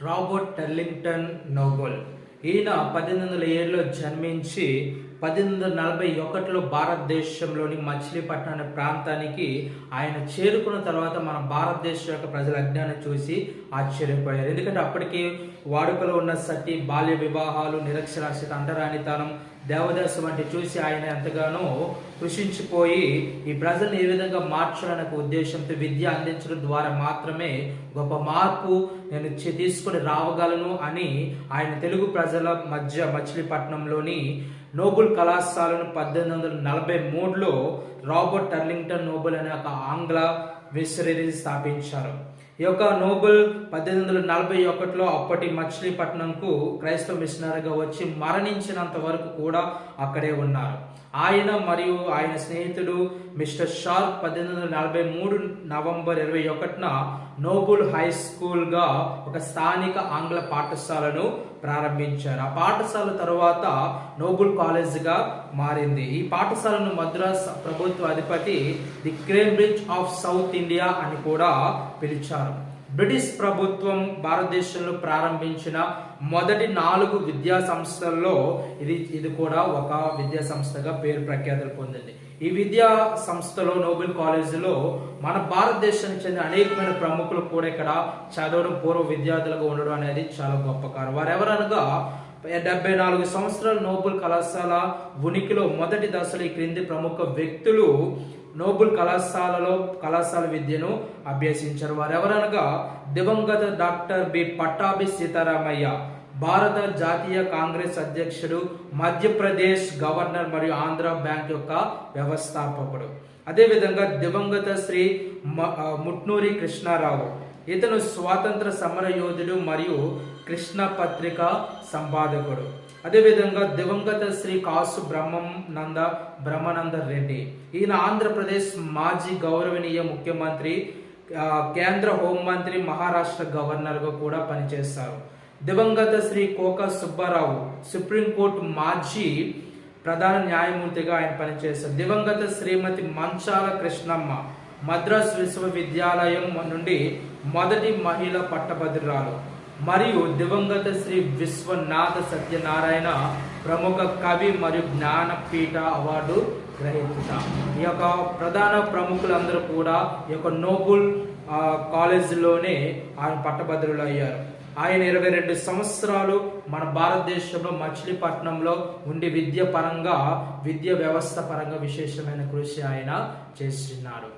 Robert టర్లింగ్టన్ Nobel. ఈయన 1807లో జన్మించి 1841లో భారతదేశంలోని మచిలీపట్నం అనే ప్రాంతానికి ఆయన చేరుకున్న తర్వాత మన భారతదేశం యొక్క ప్రజల అజ్ఞానం చూసి ఆశ్చర్యపోయారు. ఎందుకంటే అప్పటికి వాడుకలో ఉన్న సతి, బాల్య వివాహాలు, నిరక్షరాస్యత, అంటరానితనం, దేవదాసు వంటి చూసి ఆయన ఎంతగానో కృషించిపోయి ఈ ప్రజల్ని ఏ విధంగా మార్చాలనే ఉద్దేశంతో విద్య అందించడం ద్వారా మాత్రమే గొప్ప మార్పు నేను తీసుకొని రావగలను అని ఆయన తెలుగు ప్రజల మధ్య మచిలీపట్నంలోని నోబెల్ కళాశాలను 1843లో రాబర్ట్ టర్లింగ్టన్ నోబెల్ అనే ఒక ఆంగ్ల మిషనరీ స్థాపించారు. ఈ యొక్క నోబెల్ 1841లో అప్పటి మచిలీపట్నంకు క్రైస్తవ మిషనరీగా వచ్చి మరణించినంత వరకు కూడా అక్కడే ఉన్నారు. ఆయన మరియు ఆయన స్నేహితుడు మిస్టర్ షార్ప్ 1843 నవంబర్ 21న నోబెల్ హై స్కూల్గా ఒక స్థానిక ఆంగ్ల పాఠశాలను ప్రారంభించారు. ఆ పాఠశాల తర్వాత నోబెల్ కాలేజ్గా మారింది. ఈ పాఠశాలను మద్రాస్ ప్రభుత్వ అధిపతి the Cambridge of south India అని కూడా పిలిచారు. బ్రిటిష్ ప్రభుత్వం భారతదేశంలో ప్రారంభించిన మొదటి 4 విద్యా సంస్థల్లో ఇది కూడా ఒక విద్యా సంస్థగా పేరు ప్రఖ్యాతులు పొందింది. ఈ విద్యా సంస్థలో నోబెల్ కాలేజీలో మన భారతదేశానికి చెందిన అనేకమైన ప్రముఖులు కూడా ఇక్కడ చదవడం, పూర్వ విద్యార్థులుగా ఉండడం అనేది చాలా గొప్ప కారణం. వారెవరనగా 74 సంవత్సరాల నోబెల్ కళాశాల ఉనికిలో మొదటి దశలో ఈ క్రింది ప్రముఖ వ్యక్తులు నోబెల్ కళాశాల విద్యను అభ్యసించారు. వారెవరనగా దివంగత డాక్టర్ బి పట్టాభి సీతారామయ్య, భారత జాతీయ కాంగ్రెస్ అధ్యక్షుడు, మధ్యప్రదేశ్ గవర్నర్ మరియు ఆంధ్ర బ్యాంక్ యొక్క వ్యవస్థాపకుడు. అదేవిధంగా దివంగత శ్రీ ముట్నూరి కృష్ణారావు, ఇతను స్వాతంత్ర సమర యోధుడు మరియు కృష్ణ పత్రిక సంపాదకుడు. అదేవిధంగా దివంగత శ్రీ కాసు బ్రహ్మానంద రెడ్డి, ఈయన ఆంధ్రప్రదేశ్ మాజీ గౌరవనీయ ముఖ్యమంత్రి, కేంద్ర హోంమంత్రి, మహారాష్ట్ర గవర్నర్గా కూడా పనిచేస్తారు. దివంగత శ్రీ కోక సుబ్బారావు, సుప్రీంకోర్టు మాజీ ప్రధాన న్యాయమూర్తిగా ఆయన పనిచేస్తారు. దివంగత శ్రీమతి మంచాల కృష్ణమ్మ, మద్రాస్ విశ్వవిద్యాలయం నుండి మొదటి మహిళా పట్టభద్రురాలు. మరియు దివంగత శ్రీ విశ్వనాథ సత్యనారాయణ, ప్రముఖ కవి మరియు జ్ఞానపీఠ అవార్డు గ్రహీత. ఈ యొక్క ప్రధాన ప్రముఖులందరూ కూడా ఈ యొక్క నోబెల్ కాలేజీలోనే ఆయన పట్టభద్రులు అయ్యారు. ఆయన 22 సంవత్సరాలు మన భారతదేశంలో మచిలీపట్నంలో ఉండి విద్య వ్యవస్థ పరంగా విశేషమైన కృషి ఆయన చేస్తున్నారు.